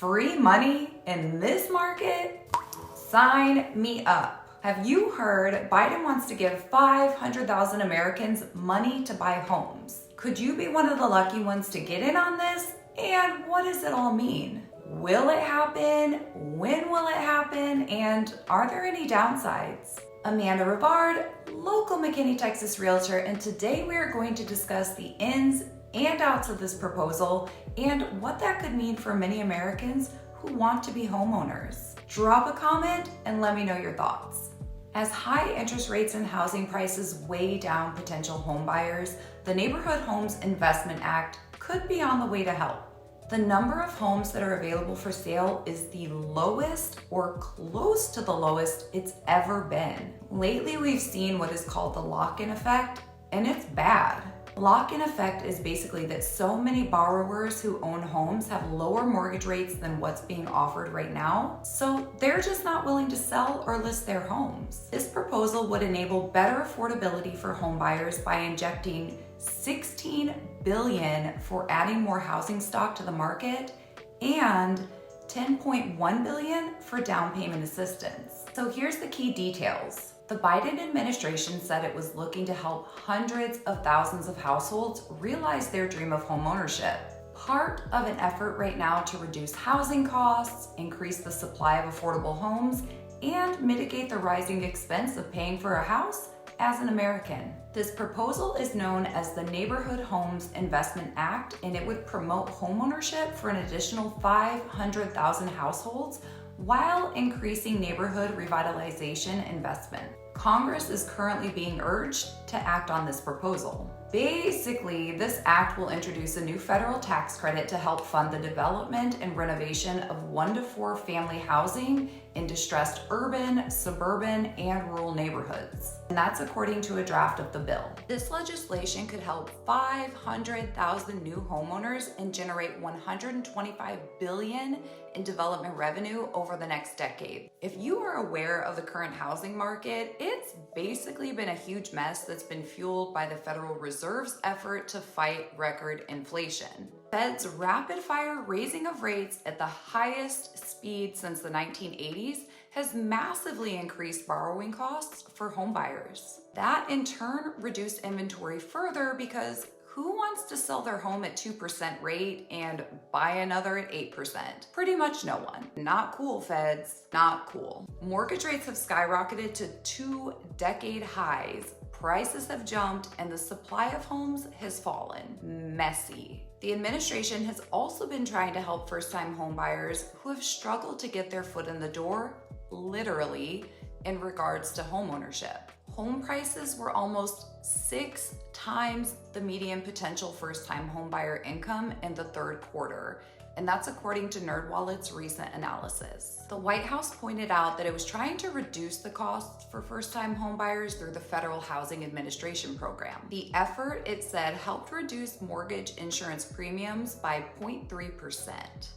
Free money in this market? Sign me up. Have you heard Biden wants to give 500,000 Americans money to buy homes? Could you be one of the lucky ones to get in on this? And what does it all mean? Will it happen? When will it happen? And are there any downsides? Amanda Rivard, local McKinney, Texas realtor, and today we are going to discuss the ins and outs of this proposal and what that could mean for many Americans who want to be homeowners. Drop a comment and let me know your thoughts. As high interest rates and housing prices weigh down potential home buyers, the Neighborhood Homes Investment Act could be on the way to help. The number of homes that are available for sale is the lowest or close to the lowest it's ever been. Lately, we've seen what is called the lock-in effect, and it's bad. Lock-in effect is basically that so many borrowers who own homes have lower mortgage rates than what's being offered right now, so they're just not willing to sell or list their homes. This proposal would enable better affordability for home buyers by injecting $16 billion for adding more housing stock to the market and $10.1 billion for down payment assistance. So here's the key details. The Biden administration said it was looking to help hundreds of thousands of households realize their dream of homeownership. Part of an effort right now to reduce housing costs, increase the supply of affordable homes, and mitigate the rising expense of paying for a house as an American. This proposal is known as the Neighborhood Homes Investment Act, and it would promote homeownership for an additional 500,000 households while increasing neighborhood revitalization investment. Congress is currently being urged to act on this proposal. Basically, this act will introduce a new federal tax credit to help fund the development and renovation of 1 to 4 family housing in distressed urban, suburban, and rural neighborhoods. And that's according to a draft of the bill. This legislation could help 500,000 new homeowners and generate $125 billion in development revenue over the next decade. If you are aware of the current housing market, it's basically been a huge mess that's been fueled by the Federal Reserve's effort to fight record inflation. Fed's rapid-fire raising of rates at the highest speed since the 1980s has massively increased borrowing costs for home buyers. That in turn reduced inventory further because who wants to sell their home at 2% rate and buy another at 8%? Pretty much no one. Not cool, feds. Not cool. Mortgage rates have skyrocketed to 2-decade highs. Prices have jumped and the supply of homes has fallen. Messy. The administration has also been trying to help first-time home buyers who have struggled to get their foot in the door, literally, in regards to homeownership. Home prices were almost 6 times the median potential first-time homebuyer income in the third quarter, and that's according to NerdWallet's recent analysis. The White House pointed out that it was trying to reduce the costs for first-time homebuyers through the Federal Housing Administration program. The effort, it said, helped reduce mortgage insurance premiums by 0.3%.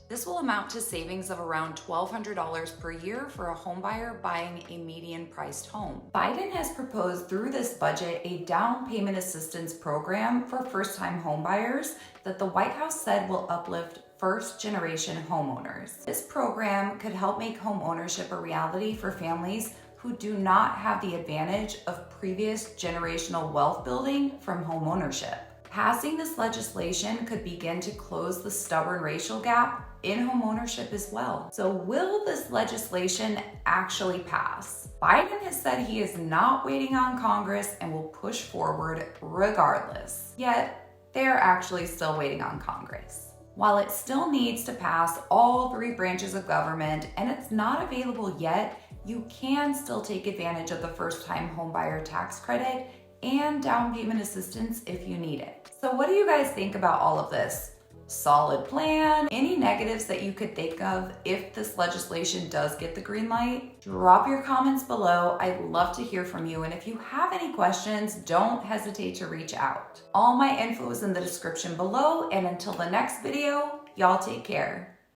This will amount to savings of around $1,200 per year for a homebuyer buying a median-priced home. Biden has proposed through this budget a down payment assistance program for first-time homebuyers that the White House said will uplift first-generation homeowners. This program could help make home ownership a reality for families who do not have the advantage of previous generational wealth building from home ownership. Passing this legislation could begin to close the stubborn racial gap in home ownership as well. So will this legislation actually pass? Biden has said he is not waiting on Congress and will push forward regardless. Yet, they're actually still waiting on Congress. While it still needs to pass all 3 branches of government and it's not available yet, you can still take advantage of the first-time homebuyer tax credit and down payment assistance if you need it. So what do you guys think about all of this? Solid plan? Any negatives that you could think of if this legislation does get the green light? Drop your comments below. I'd love to hear from you. And if you have any questions, don't hesitate to reach out. All my info is in the description below. And until the next video, y'all take care.